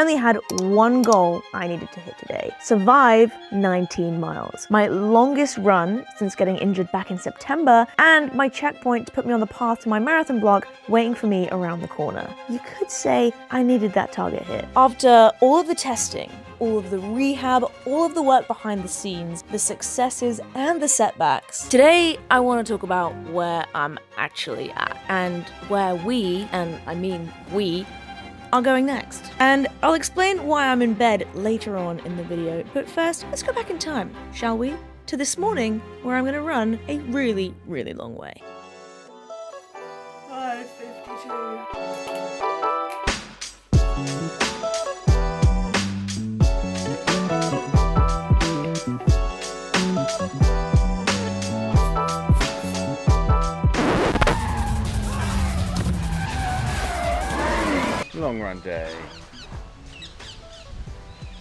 only had one goal I needed to hit today: survive 19 miles. My longest run since getting injured back in September, and my checkpoint to put me on the path to my marathon block waiting for me around the corner. You could say I needed that target hit. After all of the testing, all of the rehab, all of the work behind the scenes, the successes and the setbacks, today I want to talk about where I'm actually at and where we, and I mean we, are going next. And I'll explain why I'm in bed later on in the video, but first let's go back in time, shall we? To this morning where I'm going to run a really, really long way. 5:52. Long run day.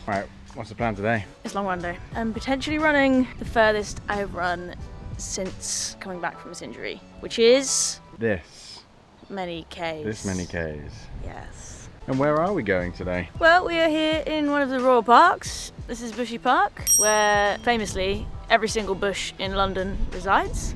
Right, what's the plan today? It's long run day. I'm potentially running the furthest I've run since coming back from this injury, which is This many Ks. This many Ks. Yes. And where are we going today? Well, we are here in one of the royal parks. This is Bushy Park, where famously every single bush in London resides.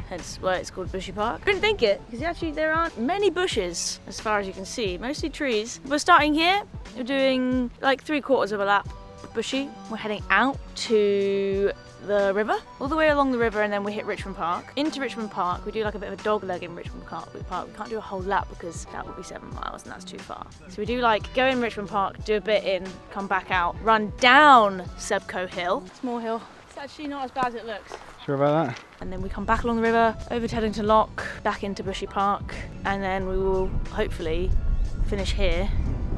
Hence why it's called Bushy Park. Didn't think it, because actually there aren't many bushes as far as you can see, mostly trees. We're starting here, we're doing like 3/4 of a lap of Bushy. We're heading out to the river, all the way along the river, and then we hit Richmond Park. Into Richmond Park, we do like a bit of a dog leg in Richmond Park. We can't do a whole lap because that would be 7 miles and that's too far. So we do like go in Richmond Park, do a bit in, come back out, run down Sebco Hill. Small hill. It's actually not as bad as it looks. Sure about that? And then we come back along the river, over to Teddington Lock, back into Bushy Park, and then we will hopefully finish here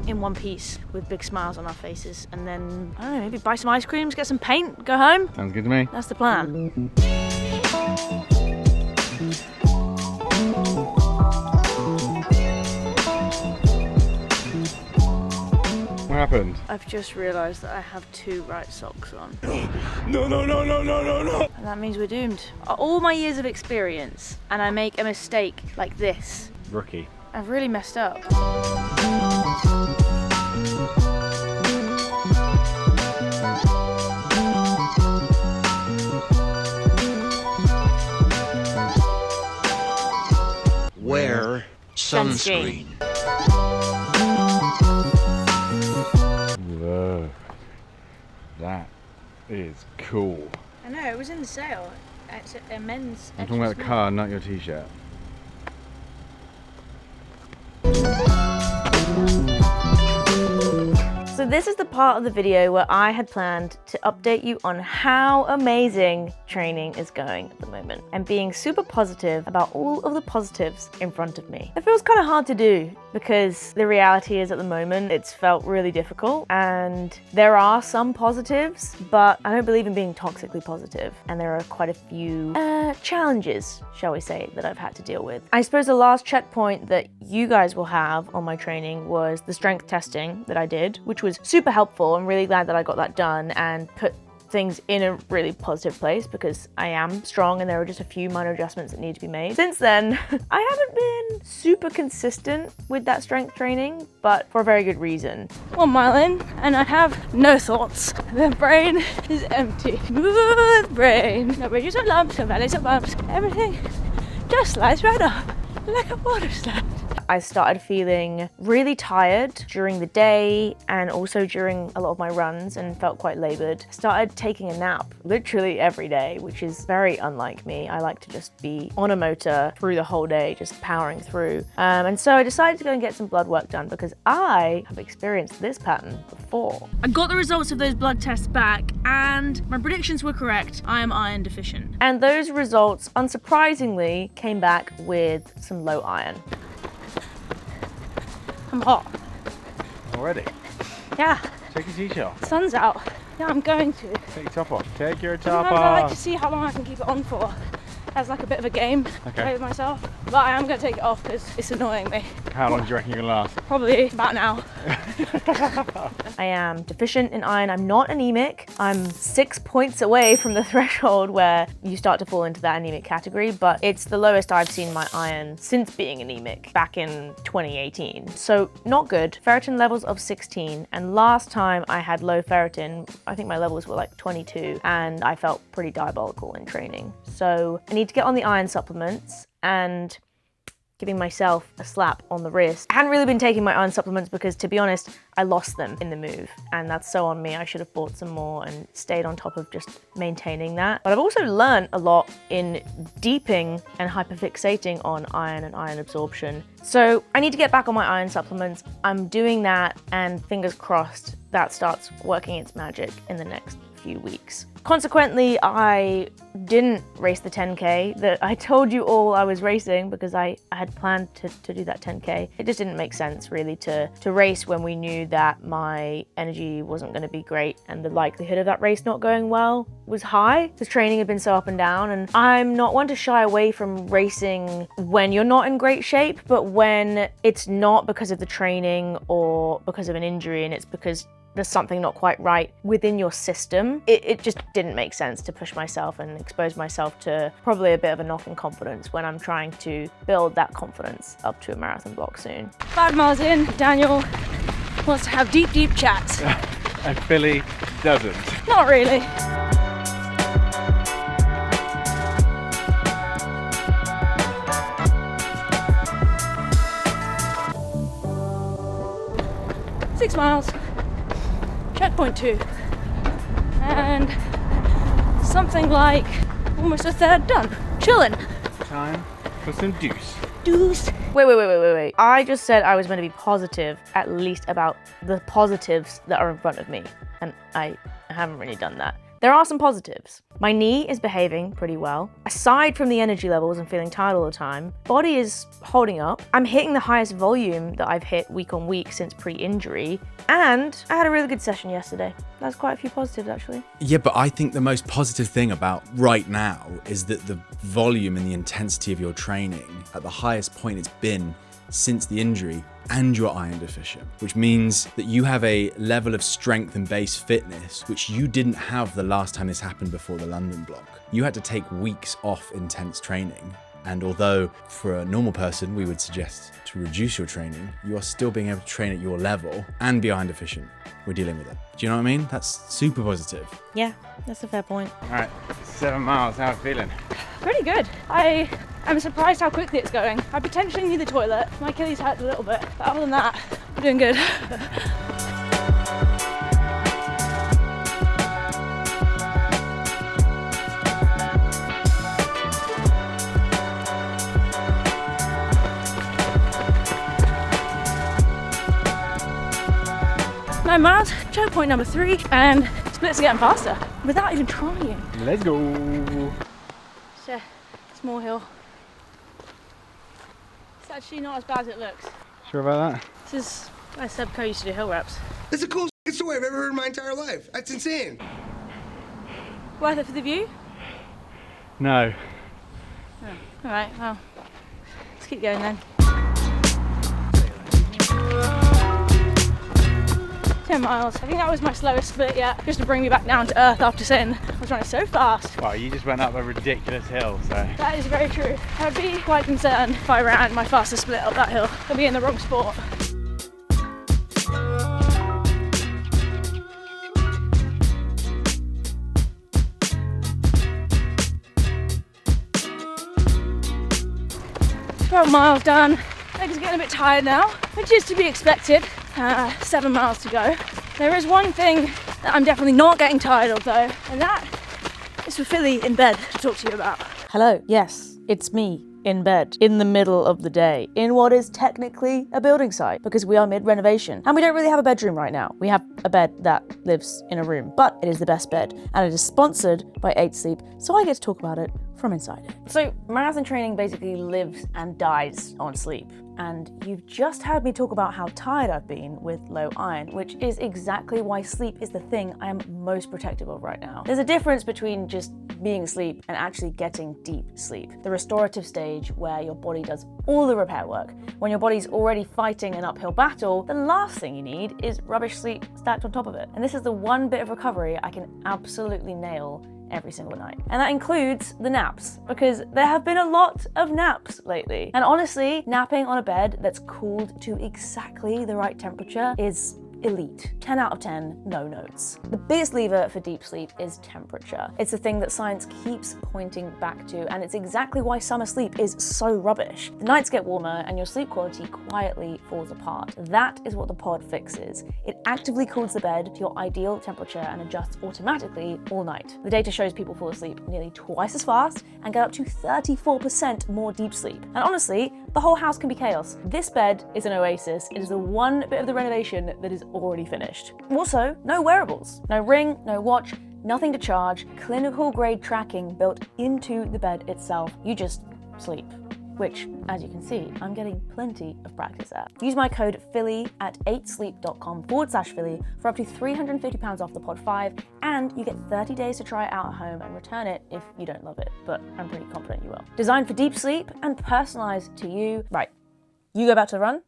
in one piece with big smiles on our faces, and then, I don't know, maybe buy some ice creams, get some paint, go home. Sounds good to me. That's the plan. What happened? I've just realised that I have 2 right socks on. No. And that means we're doomed. All my years of experience, and I make a mistake like this, Rookie. I've really messed up. Wear sunscreen. Whoa. That is cool. I know, it was in the sale. It's a men's. I'm talking about the car, not your t-shirt. So this is the part of the video where I had planned to update you on how amazing training is going at the moment and being super positive about all of the positives in front of me. It feels kind of hard to do because the reality is at the moment it's felt really difficult, and there are some positives, but I don't believe in being toxically positive, and there are quite a few challenges, shall we say, that I've had to deal with. I suppose the last checkpoint that you guys will have on my training was the strength testing that I did, which was super helpful. I'm really glad that I got that done and put things in a really positive place because I am strong and there are just a few minor adjustments that need to be made. Since then, I haven't been super consistent with that strength training, but for a very good reason. 1 mile in and I have no thoughts. The brain is empty. Smooth brain. No bridges or lumps, no valleys or bumps. Everything just slides right up like a water slide. I started feeling really tired during the day and also during a lot of my runs and felt quite labored. I started taking a nap literally every day, which is very unlike me. I like to just be on a motor through the whole day, just powering through. And so I decided to go and get some blood work done because I have experienced this pattern before. I got the results of those blood tests back and my predictions were correct. I am iron deficient. And those results, unsurprisingly, came back with some low iron. I'm hot. Already? Yeah. Take your t-shirt off. Sun's out. Yeah, I'm going to. Take your top off. Take your top Sometimes I like off. to see how long I can keep it on for. As like a bit of a game. Okay. Play with myself. But I am going to take it off because it's annoying me. How long do you reckon you're gonna last? Probably about an hour. I am deficient in iron. I'm not anemic. I'm 6 points away from the threshold where you start to fall into that anemic category, but it's the lowest I've seen my iron since being anemic back in 2018. So not good. Ferritin levels of 16, and last time I had low ferritin, I think my levels were like 22, and I felt pretty diabolical in training. So I need to get on the iron supplements and giving myself a slap on the wrist. I hadn't really been taking my iron supplements because, to be honest, I lost them in the move, and that's so on me. I should have bought some more and stayed on top of just maintaining that. But I've also learned a lot in deeping and hyperfixating on iron and iron absorption. So I need to get back on my iron supplements. I'm doing that, and fingers crossed that starts working its magic in the next few weeks. Consequently, I didn't race the 10K that I told you all I was racing because I had planned to do that 10K. It just didn't make sense really to race when we knew that my energy wasn't going to be great and the likelihood of that race not going well was high because training had been so up and down, and I'm not one to shy away from racing when you're not in great shape, but when it's not because of the training or because of an injury and it's because there's something not quite right within your system, it just didn't make sense to push myself and expose myself to probably a bit of a knock in confidence when I'm trying to build that confidence up to a marathon block soon. 5 miles in, Daniel wants to have deep, deep chats. And Phily doesn't. Not really. Six miles. Checkpoint 2, and something like almost a third done. Chillin'. Time for some deuce. Deuce. Wait. I just said I was going to be positive at least about the positives that are in front of me, and I haven't really done that. There are some positives. My knee is behaving pretty well. Aside from the energy levels and feeling tired all the time, body is holding up. I'm hitting the highest volume that I've hit week on week since pre-injury, and I had a really good session yesterday. That's quite a few positives actually. Yeah, but I think the most positive thing about right now is that the volume and the intensity of your training at the highest point it's been since the injury, and you're iron deficient, which means that you have a level of strength and base fitness which you didn't have the last time this happened before the London block. You had to take weeks off intense training, and although for a normal person we would suggest to reduce your training, you are still being able to train at your level and be iron deficient. We're dealing with it. Do you know what I mean? That's super positive. Yeah, that's a fair point. All right, 7 miles, how are you feeling? Pretty good. I'm surprised how quickly it's going. I potentially need the toilet. My Achilles hurts a little bit, but other than that, I'm doing good. Nine miles, choke point number 3, and splits are getting faster without even trying. Let's go. It's a small hill. It's actually not as bad as it looks. Sure about that? This is where Seb Co used to do hill reps. It's the coolest story I've ever heard in my entire life. That's insane. Worth it for the view? No. Oh, alright, well, let's keep going then. 10 miles. I think that was my slowest split yet, just to bring me back down to earth after saying I was running so fast. Well, you just went up a ridiculous hill, so. That is very true. I'd be quite concerned if I ran my fastest split up that hill. I'd be in the wrong sport. Miles done. Legs are getting a bit tired now, which is to be expected. 7 miles to go. There is one thing that I'm definitely not getting tired of though, and that is for Phily in bed to talk to you about. Hello, yes, it's me in bed in the middle of the day in what is technically a building site because we are mid-renovation and we don't really have a bedroom right now. We have a bed that lives in a room, but it is the best bed and it is sponsored by 8 Sleep, so I get to talk about it from inside it. So marathon training basically lives and dies on sleep, and you've just heard me talk about how tired I've been with low iron, which is exactly why sleep is the thing I am most protective of right now. There's a difference between just being asleep and actually getting deep sleep. The restorative stage where your body does all the repair work. When your body's already fighting an uphill battle, the last thing you need is rubbish sleep stacked on top of it. And this is the one bit of recovery I can absolutely nail every single night. And that includes the naps, because there have been a lot of naps lately. And honestly, napping on a bed that's cooled to exactly the right temperature is elite. 10 out of 10, no notes. The biggest lever for deep sleep is temperature. It's the thing that science keeps pointing back to, and it's exactly why summer sleep is so rubbish. The nights get warmer and your sleep quality quietly falls apart. That is what the pod fixes. It actively cools the bed to your ideal temperature and adjusts automatically all night. The data shows people fall asleep nearly twice as fast and get up to 34% more deep sleep. And honestly, the whole house can be chaos. This bed is an oasis. It is the one bit of the renovation that is already finished. Also, no wearables, no ring, no watch, nothing to charge, clinical grade tracking built into the bed itself. You just sleep, which, as you can see, I'm getting plenty of practice at. Use my code Phily at 8sleep.com/Phily for up to £350 off the Pod 5, and you get 30 days to try it out at home and return it if you don't love it, but I'm pretty confident you will. Designed for deep sleep and personalized to you. Right, you go back to the run,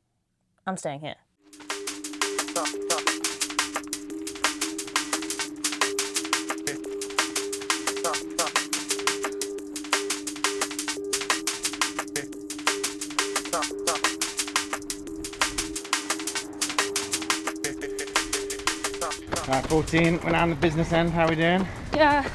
I'm staying here. 14, went down the business end, how are we doing? Yeah,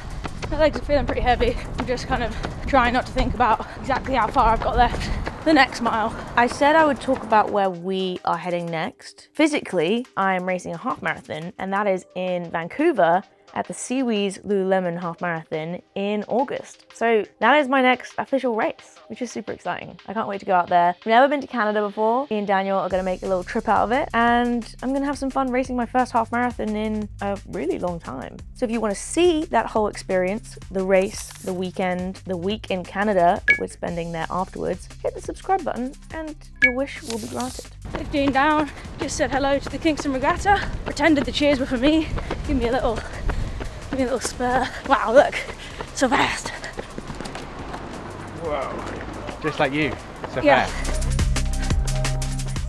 my legs are feeling pretty heavy. I'm just kind of trying not to think about exactly how far I've got left the next mile. I said I would talk about where we are heading next. Physically, I'm racing a half marathon, and that is in Vancouver at the Seawees Lululemon Half Marathon in August. So that is my next official race, which is super exciting. I can't wait to go out there. I've never been to Canada before. Me and Daniel are gonna make a little trip out of it, and I'm gonna have some fun racing my first half marathon in a really long time. So if you wanna see that whole experience, the race, the weekend, the week in Canada that we're spending there afterwards, hit the subscribe button and your wish will be granted. 15 down, just said hello to the Kingston Regatta, pretended the cheers were for me, give me a little spur. Wow, look, so fast. Whoa, just like you, so Yeah. fast.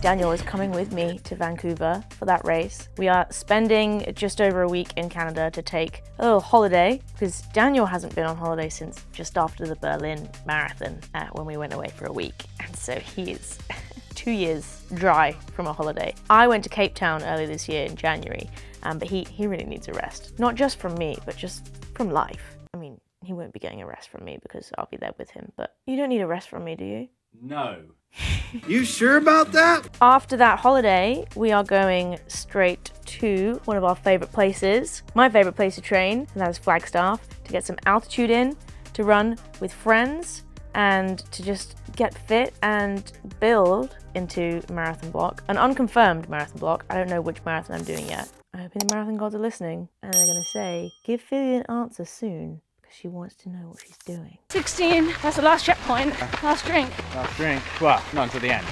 Daniel is coming with me to Vancouver for that race. We are spending just over a week in Canada to take a little holiday, because Daniel hasn't been on holiday since just after the Berlin Marathon when we went away for a week. And so he is 2 years dry from a holiday. I went to Cape Town earlier this year in January, but he really needs a rest. Not just from me, but just from life. I mean, he won't be getting a rest from me because I'll be there with him, but you don't need a rest from me, do you? No. You sure about that? After that holiday, we are going straight to one of our favorite places, my favorite place to train, and that is Flagstaff, to get some altitude in, to run with friends, and to just get fit and build into a marathon block, an unconfirmed marathon block. I don't know which marathon I'm doing yet. I hope the marathon gods are listening, and they're gonna say, give Phily an answer soon, because she wants to know what she's doing. 16, that's the last checkpoint, last drink. Last drink, well, not until the end.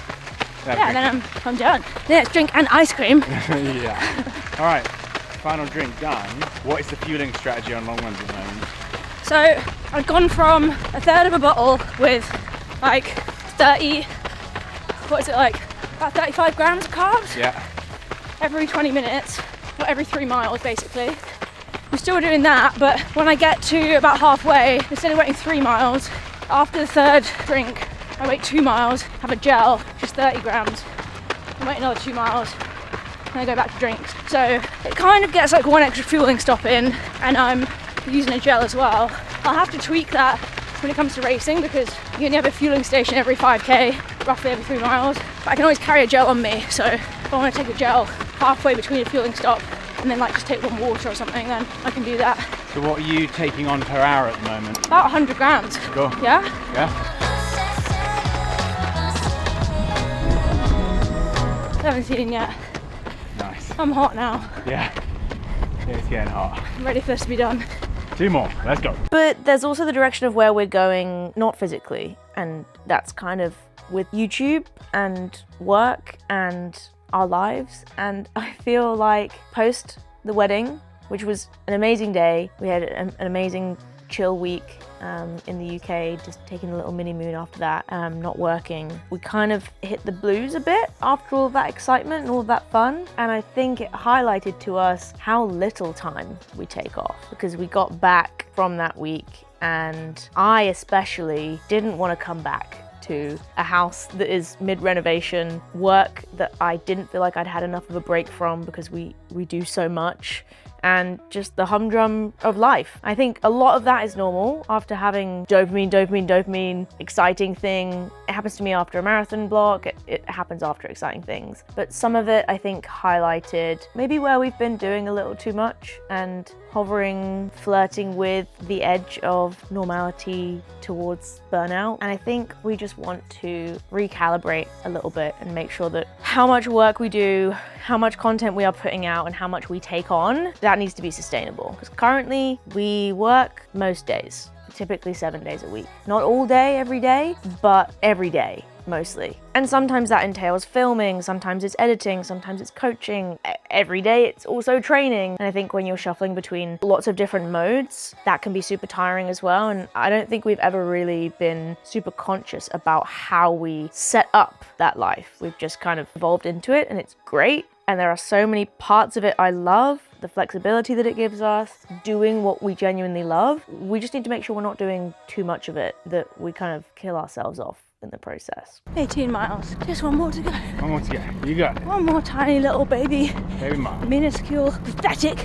Yeah, then I'm done. The next drink and ice cream. Yeah. All right, final drink done. What is the fueling strategy on long runs at the moment? So I've gone from a third of a bottle with like 30, what is it like, about 35 grams of carbs Yeah. every 20 minutes, or every 3 miles basically. I'm still doing that, but when I get to about halfway, instead of waiting 3 miles, after the third drink, I wait 2 miles, have a gel, just 30 grams, and wait another 2 miles, and I go back to drinks. So it kind of gets like one extra fueling stop in, and I'm using a gel as well. I'll have to tweak that when it comes to racing, because you only have a fueling station every 5k, roughly every 3 miles. But I can always carry a gel on me, so if I want to take a gel halfway between a fueling stop and then like just take one water or something, then I can do that. So what are you taking on per hour at the moment? About 100 grams. Cool. Yeah? Yeah? 17 yet. Nice. I'm hot now. Yeah. It's getting hot. I'm ready for this to be done. 2 more, let's go. But there's also the direction of where we're going, not physically, and that's kind of with YouTube and work and our lives. And I feel like post the wedding, which was an amazing day, we had an amazing chill week in the UK, just taking a little mini moon after that, not working. We kind of hit the blues a bit after all of that excitement and all of that fun. And I think it highlighted to us how little time we take off, because we got back from that week and I especially didn't want to come back to a house that is mid-renovation, work that I didn't feel like I'd had enough of a break from because we do so much, and just the humdrum of life. I think a lot of that is normal after having dopamine, exciting thing. It happens to me after a marathon block, it happens after exciting things. But some of it, I think, highlighted maybe where we've been doing a little too much and hovering, flirting with the edge of normality towards burnout. And I think we just want to recalibrate a little bit and make sure that how much work we do, how much content we are putting out, and how much we take on, that needs to be sustainable. Because currently we work most days, typically 7 days a week. Not all day, every day, but every day, mostly. And sometimes that entails filming, sometimes it's editing, sometimes it's coaching. Every day it's also training. And I think when you're shuffling between lots of different modes, that can be super tiring as well. And I don't think we've ever really been super conscious about how we set up that life. We've just kind of evolved into it and it's great. And there are so many parts of it I love, the flexibility that it gives us, doing what we genuinely love. We just need to make sure we're not doing too much of it, that we kind of kill ourselves off in the process. 18 miles, just one more to go. One more to go. You got it. One more tiny little baby. Baby mile. Minuscule, pathetic,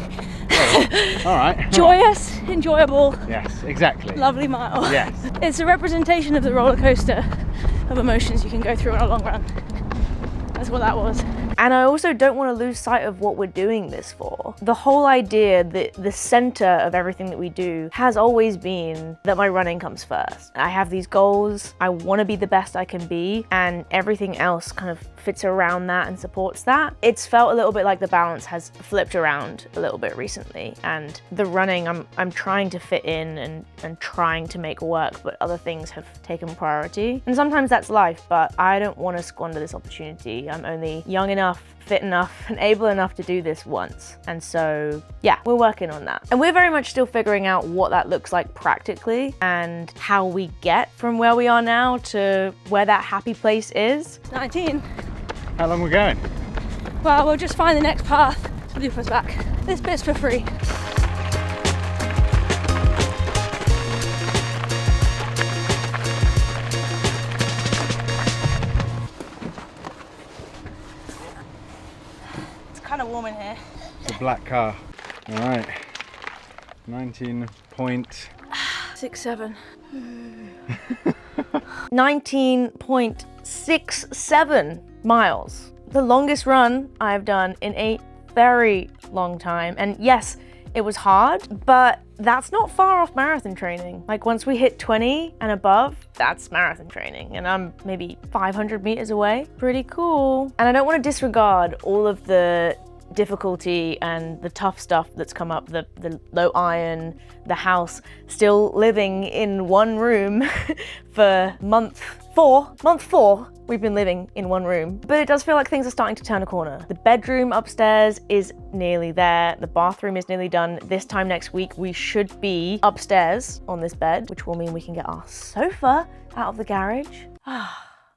All right. joyous, enjoyable, Yes, exactly. lovely mile. Yes. It's a representation of the roller coaster of emotions you can go through on a long run. That's what that was. And I also don't want to lose sight of what we're doing this for. The whole idea that the center of everything that we do has always been that my running comes first. I have these goals, I want to be the best I can be, and everything else kind of fits around that and supports that. It's felt a little bit like the balance has flipped around a little bit recently, and the running I'm trying to fit in and trying to make work, but other things have taken priority. And sometimes that's life, but I don't want to squander this opportunity. I'm only young enough, fit enough, and able enough to do this once. And so, yeah, we're working on that. And we're very much still figuring out what that looks like practically and how we get from where we are now to where that happy place is. 19. How long are we going? Well, we'll just find the next path to loop us back. This bit's for free. It's kind of warm in here. It's a black car. All right. 6-7. 19.67 miles. The longest run I've done in a very long time. And yes, it was hard, but that's not far off marathon training. Like once we hit 20 and above, that's marathon training. And I'm maybe 500 meters away. Pretty cool. And I don't want to disregard all of the difficulty and the tough stuff that's come up, the low iron, the house, still living in one room for month four, we've been living in one room. But it does feel like things are starting to turn a corner. The bedroom upstairs is nearly there. The bathroom is nearly done. This time next week, we should be upstairs on this bed, which will mean we can get our sofa out of the garage.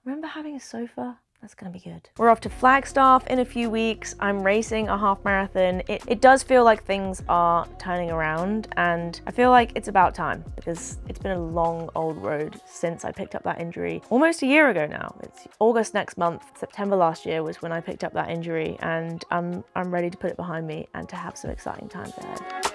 Remember having a sofa? That's gonna be good. We're off to Flagstaff in a few weeks. I'm racing a half marathon. It does feel like things are turning around, and I feel like it's about time because it's been a long old road since I picked up that injury almost a year ago now. It's August next month. September last year was when I picked up that injury, and I'm ready to put it behind me and to have some exciting times ahead.